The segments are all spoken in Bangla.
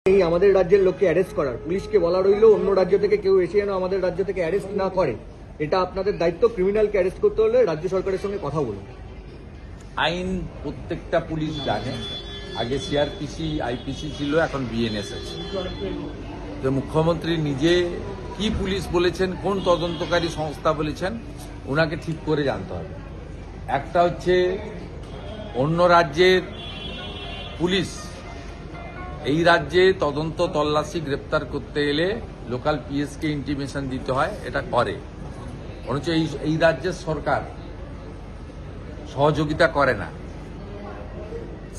এই আমাদের রাজ্যের লোককে অ্যারেস্ট করার পুলিশকে বলা রইল অন্য রাজ্য থেকে কেউ এসে যেন আমাদের রাজ্য থেকে অ্যারেস্ট না করে। এটা আপনাদের দায়িত্ব। ক্রিমিনালকে অ্যারেস্ট করতে হলে রাজ্য সরকারের সঙ্গে কথা বলুন। আইন প্রত্যেকটা পুলিশ জানে। আগে সিআরপিসি আইপিসি ছিল, এখন বিএনএস আছে। তো মুখ্যমন্ত্রী নিজে কি পুলিশ বলেছেন, কোন তদন্তকারী সংস্থা বলেছেন, ওনাকে ঠিক করে জানতে হবে। একটা হচ্ছে অন্য রাজ্যের পুলিশ এই রাজ্যে তদন্ত তল্লাশি গ্রেপ্তার করতে এলে লোকাল পিএসকে ইন্টিমেশন দিতে হয়, এটা করে। অথচ এই রাজ্যের সরকার সহযোগিতা করে না।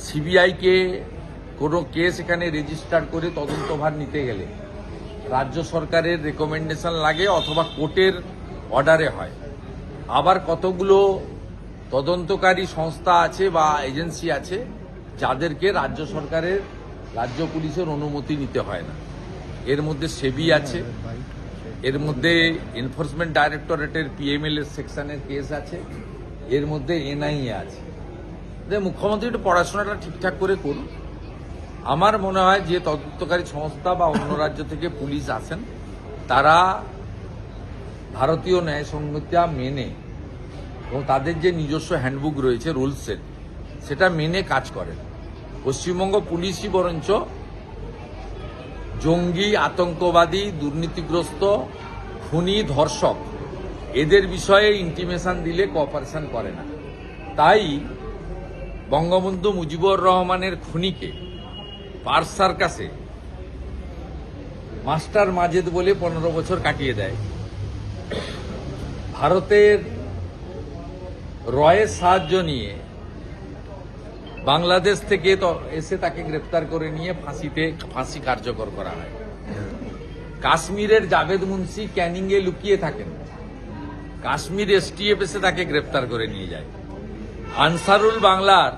সিবিআইকে কোনো কেস এখানে রেজিস্টার করে তদন্তভার নিতে গেলে রাজ্য সরকারের রেকমেন্ডেশন লাগে অথবা কোর্টের অর্ডারে হয়। আবার কতগুলো তদন্তকারী সংস্থা আছে বা এজেন্সি আছে যাদেরকে রাজ্য সরকারের রাজ্য পুলিশের অনুমতি নিতে হয় না। এর মধ্যে সেবি আছে, এর মধ্যে এনফোর্সমেন্ট ডাইরেক্টরেটের পিএমএল সেকশনের কেস আছে, এর মধ্যে এনআইএ আছে। মুখ্যমন্ত্রী একটু পড়াশোনাটা ঠিকঠাক করে করুন। আমার মনে হয় যে তদন্তকারী সংস্থা বা অন্য রাজ্য থেকে পুলিশ আসেন তারা ভারতীয় ন্যায় সংহিতা মেনে এবং তাদের যে নিজস্ব হ্যান্ডবুক রয়েছে রুলসের, সেটা মেনে কাজ করেন। পশ্চিমবঙ্গ পুলিশই বরঞ্চ জঙ্গি, আতঙ্কবাদী, দুর্নীতিগ্রস্ত, খুনি, ধর্ষক এদের বিষয়ে ইন্টিমেশন দিলে কোঅপারেশন করে না। তাই বঙ্গবন্ধু মুজিবুর রহমানের খুনিকে পার্ক সার্কাসে মাস্টার মাজেদ বলে 15 বছর কাটিয়ে দেয়। ভারতের রয়ের সাহায্য নিয়ে বাংলাদেশ থেকে এসে তাকে গ্রেপ্তার করে নিয়ে ফাঁসি কার্যকর করা হয়। কাশ্মীরের জাভেদ মুন্সি ক্যানিংয়ে লুকিয়ে থাকেন, কাশ্মীর এসটিএফ এসে তাকে গ্রেপ্তার করে নিয়ে যায়। আনসারুল বাংলার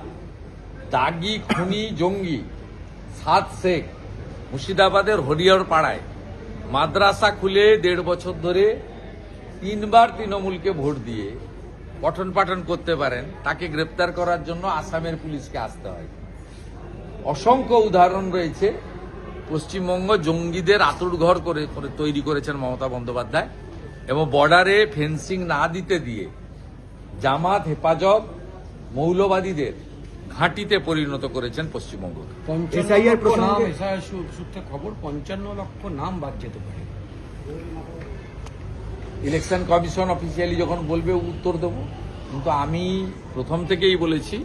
দাগি খুনি জঙ্গি সাদ শেখ মুর্শিদাবাদের হরিহর পাড়ায় মাদ্রাসা খুলে 1.5 বছর ধরে 3 বার তৃণমূলকে ভোট দিয়ে পঠন পাঠন করতে পারেন, তাকে গ্রেপ্তার করার জন্য আসামের পুলিশকে আসতে হয়। অসংখ্য উদাহরণ রয়েছে। পশ্চিমবঙ্গ জঙ্গিদের আঁতুড়ঘর করে তৈরি করেছেন মমতা বন্দ্যোপাধ্যায় এবং বর্ডারে ফেন্সিং না দিতে দিয়ে জামাত, হেফাজত, মৌলবাদীদের ঘাঁটিতে পরিণত করেছেন পশ্চিমবঙ্গ। সূত্রে খবর 55 লক্ষ নাম বাদ যেতে পারে। ইলেকশন কমিশন অফিসিয়ালি যখন বলবে উত্তর দেব, কিন্তু আমি প্রথম থেকেই বলেছি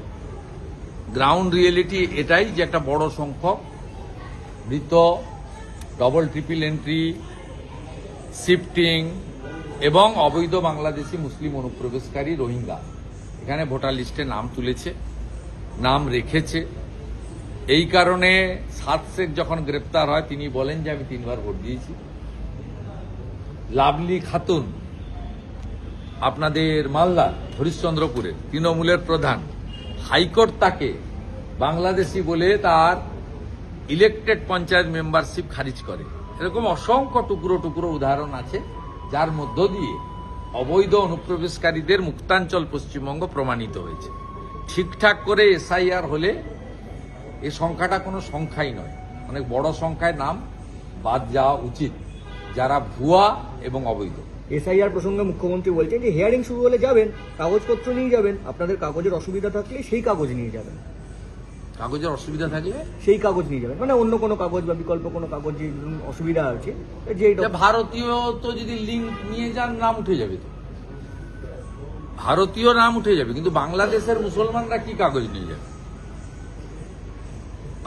গ্রাউন্ড রিয়েলিটি এটাই যে একটা বড় সংখ্যক মৃত, ডবল ট্রিপল এন্ট্রি, শিফটিং এবং অবৈধ বাংলাদেশি মুসলিম অনুপ্রবেশকারী রোহিঙ্গা এখানে ভোটার লিস্টে নাম তুলেছে, নাম রেখেছে। এই কারণে সাদ শেখ যখন গ্রেপ্তার হয় তিনি বলেন যে আমি 3 বার ভোট দিয়েছি। লাভলি খাতুন আপনাদের মালদা হরিশ্চন্দ্রপুরের তৃণমূলের প্রধান, হাইকোর্ট তাকে বাংলাদেশি বলে তার ইলেকটেড পঞ্চায়েত মেম্বারশিপ খারিজ করে। এরকম অসংখ্য টুকরো টুকরো উদাহরণ আছে যার মধ্য দিয়ে অবৈধ অনুপ্রবেশকারীদের মুক্তাঞ্চল পশ্চিমবঙ্গ প্রমাণিত হয়েছে। ঠিকঠাক করে এসআইআর হলে এই সংখ্যাটা কোনো সংখ্যাই নয়, অনেক বড় সংখ্যায় নাম বাদ যাওয়া উচিত যারা ভুয়া এবং অবৈধ। এসআইআর প্রসঙ্গে মুখ্যমন্ত্রী বলছেন যে হিয়ারিং শুরু হলে যাবেন, কাগজপত্র নিয়ে যাবেন, আপনাদের কাগজের অসুবিধা থাকলে সেই কাগজ নিয়ে যাবেন। কাগজের অসুবিধা থাকলে সেই কাগজ নিয়ে যাবেন, মানে অন্য কোনো কাগজ বা বিকল্প কোনো কাগজ যে অসুবিধা আছে যে ভারতীয় তো যদি লিঙ্ক নিয়ে যান নাম উঠে যাবে, তো ভারতীয় নাম উঠে যাবে, কিন্তু বাংলাদেশের মুসলমানরা কি কাগজ নিয়ে যাবে?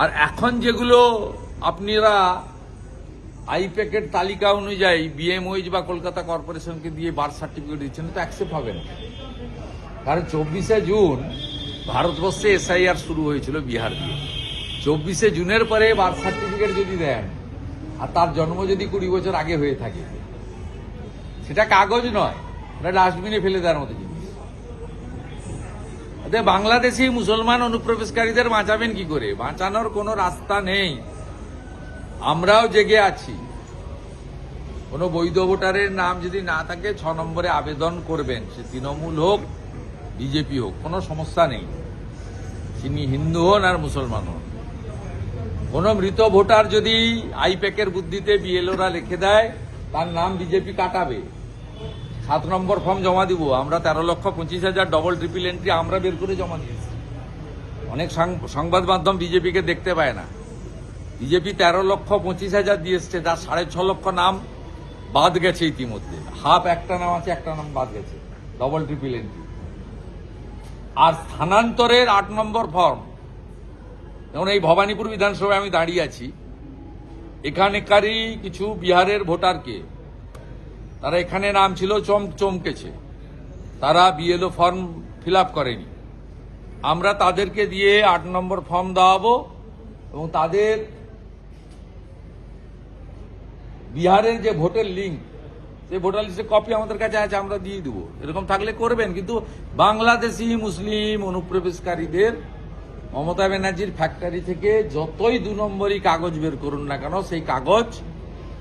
আর এখন যেগুলো আপনারা আইপ্যাকের তালিকা অনুযায়ী বিএমওইচ বা কলকাতা কর্পোরেশনকে দিয়ে বার্থ সার্টিফিকেট দিচ্ছেন, তো অ্যাকসেপ্ট হবে না। কারণ 24শে জুন ভারতবর্ষে এসআইআর শুরু হয়েছিল বিহার দিয়ে। 24শে জুনের পরে বার্থ সার্টিফিকেট যদি দেন আর তার জন্ম যদি 20 বছর আগে হয়ে থাকে, সেটা কাগজ নয়, ওটা ডাস্টবিনে ফেলে দেওয়ার মতো জিনিস। বাংলাদেশি মুসলমান অনুপ্রবেশকারীদের বাঁচাবেন কি করে? বাঁচানোর কোনো রাস্তা নেই। আমরাও জেগে আছি। কোনো বৈধ ভোটারের নাম যদি না থাকে 6 নম্বরে আবেদন করবেন, সে তৃণমূল হোক বিজেপি হোক, কোনো সমস্যা নেই, তিনি হিন্দু হন আর মুসলমান হন। কোন মৃত ভোটার যদি আইপ্যাকের বুদ্ধিতে বিএলওরা লিখে দেয় তার নাম বিজেপি কাটাবে, 7 নম্বর ফর্ম জমা দিব। আমরা 13,25,000 ডবল ট্রিপল এন্ট্রি আমরা বের করে জমা দিয়েছি। অনেক সংবাদ মাধ্যম বিজেপিকে দেখতে পায় না। বিজেপি 13,25,000 দিয়ে এসছে, যার 6.5 লক্ষ নাম বাদ গেছে ইতিমধ্যে। হাফ একটা নাম আছে, একটা নাম বাদ গেছে, ডবল ট্রিপল এন্ট্রি। আর স্থানান্তরের 8 নম্বর ফর্ম, যেমন এই ভবানীপুর বিধানসভায় আমি দাঁড়িয়ে আছি, এখানকারই কিছু বিহারের ভোটারকে তারা এখানে নাম ছিল চমকেছে, তারা বিএলও ফর্ম ফিল আপ করেনি। আমরা তাদেরকে দিয়ে 8 নম্বর ফর্ম দেওয়াবো এবং তাদের বিহারের যে ভোটের লিঙ্ক, সেই ভোটার লিস্টের কপি আমাদের কাছে আছে, আমরা দিয়ে দেবো। এরকম থাকলে করবেন, কিন্তু বাংলাদেশি মুসলিম অনুপ্রবেশকারীদের মমতা ব্যানার্জির ফ্যাক্টরি থেকে যতই 2 নম্বরই কাগজ বের করুন না কেন, সেই কাগজ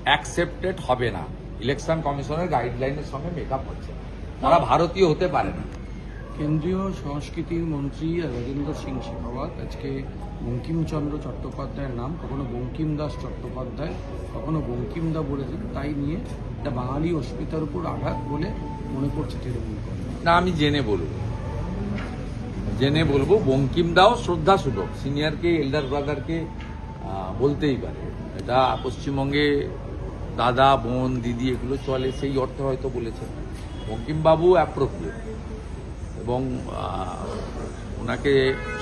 অ্যাকসেপ্টেড হবে না। ইলেকশন কমিশনের গাইডলাইনের সঙ্গে মেকআপ হচ্ছে না, তারা ভারতীয় হতে পারে না। কেন্দ্রীয় সংস্কৃতি মন্ত্রী রাজেন্দ্র সিং শেখাওয়াত আজকে বঙ্কিমচন্দ্র চট্টোপাধ্যায়ের নাম কখনো বঙ্কিম দাস চট্টোপাধ্যায়, কখনো বঙ্কিমদা বলেছেন, তাই নিয়ে এটা বাঙালি অস্মিতার উপর আঘাত বলে মনে করছে তৃণমূল কংগ্রেস। না, আমি জেনে বলবো বঙ্কিম দাও শ্রদ্ধাসুলভ, সিনিয়রকে এল্ডার ব্রাদারকে বলতেই পারে। এটা পশ্চিমবঙ্গে দাদা বোন দিদি এগুলো চলে, সেই অর্থে হয়তো বলেছেন। বঙ্কিমবাবু অ্যাপ্রোপ্রিয়েট এবং ওনাকে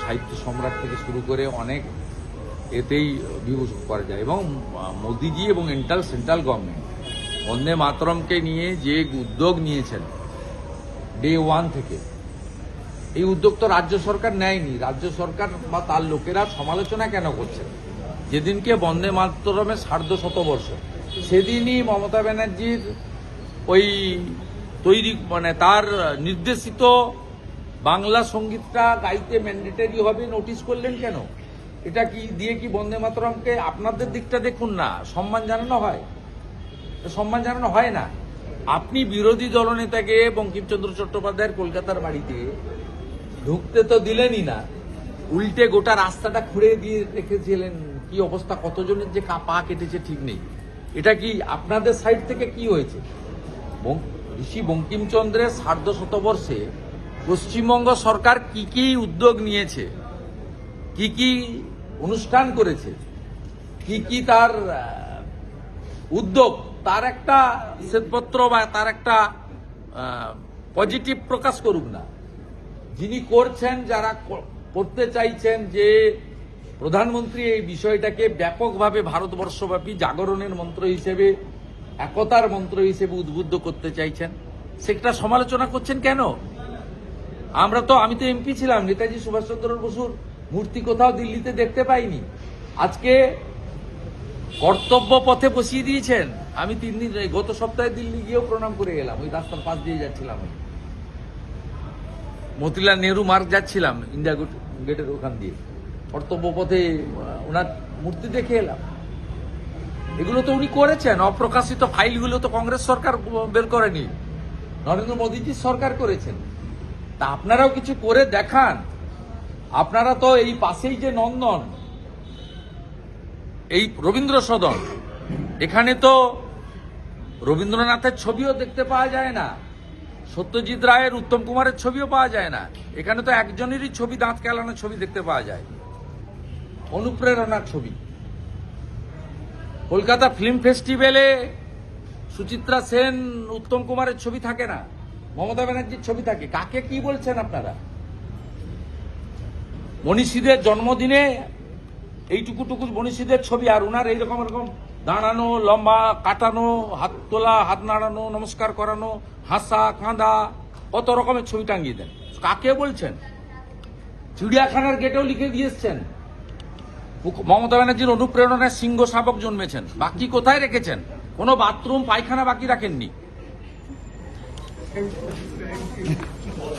সাহিত্য সম্রাট থেকে শুরু করে অনেক এতেই বিভূষণ করা যায়। এবং মোদিজি এবং সেন্ট্রাল গভর্নমেন্ট বন্দে মাতরমকে নিয়ে যে উদ্যোগ নিয়েছেন ডে 1 থেকে, এই উদ্যোগ তো রাজ্য সরকার নেয়নি। রাজ্য সরকার বা তার লোকেরা সমালোচনা কেন করছেন? যেদিনকে বন্দে মাতরমের 150 সেদিনই মমতা ব্যানার্জির ওই তৈরি তার নির্দেশিত বাংলা সঙ্গীতটা গাইতে ম্যান্ডেটরি হবে নোটিশ করলেন কেন? এটা কি দিয়ে কি বন্দে মাতরমকে, আপনাদের দিকটা দেখুন না, সম্মান জানানো হয়? সম্মান জানানো হয় না। আপনি বিরোধী দলনেতাকে বঙ্কিমচন্দ্র চট্টোপাধ্যায়ের কলকাতার বাড়িতে ঢুকতে তো দিলেনই না, উল্টে গোটা রাস্তাটা খুঁড়ে দিয়ে রেখেছিলেন। কি অবস্থা, কতজনের যে পা কেটেছে ঠিক নেই। এটা কি আপনাদের সাইড থেকে কি হয়েছে? ঋষি বঙ্কিমচন্দ্রের 150 পশ্চিমবঙ্গ সরকার কি কি উদ্যোগ নিয়েছে, কি কি অনুষ্ঠান করেছে, কি কি তার উদ্যোগ, তার একটা শ্বেতপত্র বা তার একটা পজিটিভ প্রকাশ করুক না। যিনি করছেন, যারা করতে চাইছেন যে প্রধানমন্ত্রী এই বিষয়টাকে ব্যাপকভাবে ভারতবর্ষব্যাপী জাগরণের মন্ত্র হিসেবে, একতার মন্ত্র হিসেবে উদ্বুদ্ধ করতে চাইছেন, সেটা সমালোচনা করছেন কেন? আমি তো এমপি ছিলাম, নেতাজি সুভাষচন্দ্র বসুর মূর্তি কোথাও দিল্লিতে দেখতে পাইনি। আজকে কর্তব্য পথে বসিয়ে দিয়েছেন। আমি 3 দিন গত সপ্তাহে দিল্লি গিয়েও প্রণাম করে গেলাম, ওই রাস্তার পাশ দিয়ে যাচ্ছিলাম, মতিলাল নেহরু মার্গ যাচ্ছিলাম, ইন্ডিয়া গেটের ওখান দিয়ে কর্তব্য পথে ওনার মূর্তি দেখে এলাম। এগুলো তো উনি করেছেন। অপ্রকাশিত ফাইলগুলো তো কংগ্রেস সরকার বের করেনি, নরেন্দ্র মোদীজির সরকার করেছেন। তা আপনারাও কিছু করে দেখান। আপনারা তো এই পাশেই যে নন্দন, এই রবীন্দ্র সদন, এখানে তো রবীন্দ্রনাথের ছবিও দেখতে পাওয়া যায় না, সত্যজিৎ রায়ের, উত্তম কুমারের ছবিও পাওয়া যায় না। এখানে তো একজনেরই ছবি, দাঁত কেলানোর ছবি দেখতে পাওয়া যায়, অনুপ্রেরণার ছবি। কলকাতা ফিল্ম ফেস্টিভ্যালে সুচিত্রা সেন, উত্তম কুমারের ছবি থাকে না, মমতা ব্যানার্জির ছবি থাকে। কাকে কি বলছেন আপনারা? মনীষীদের জন্মদিনে এইটুকু মনীষীদের ছবি, আর ওনার এইরকম দাঁড়ানো, লম্বা কাটানো, হাত তোলা, হাত নাড়ানো, নমস্কার করানো, হাসা কাঁদা, কত রকমের ছবি টাঙিয়ে দেন। কাকে বলছেন? চিড়িয়াখানার গেটেও লিখে দিয়েছেন মমতা ব্যানার্জির অনুপ্রেরণায় সিংহ শাবক জন্মেছেন। বাকি কোথায় রেখেছেন? কোনো বাথরুম পায়খানা বাকি রাখেননি।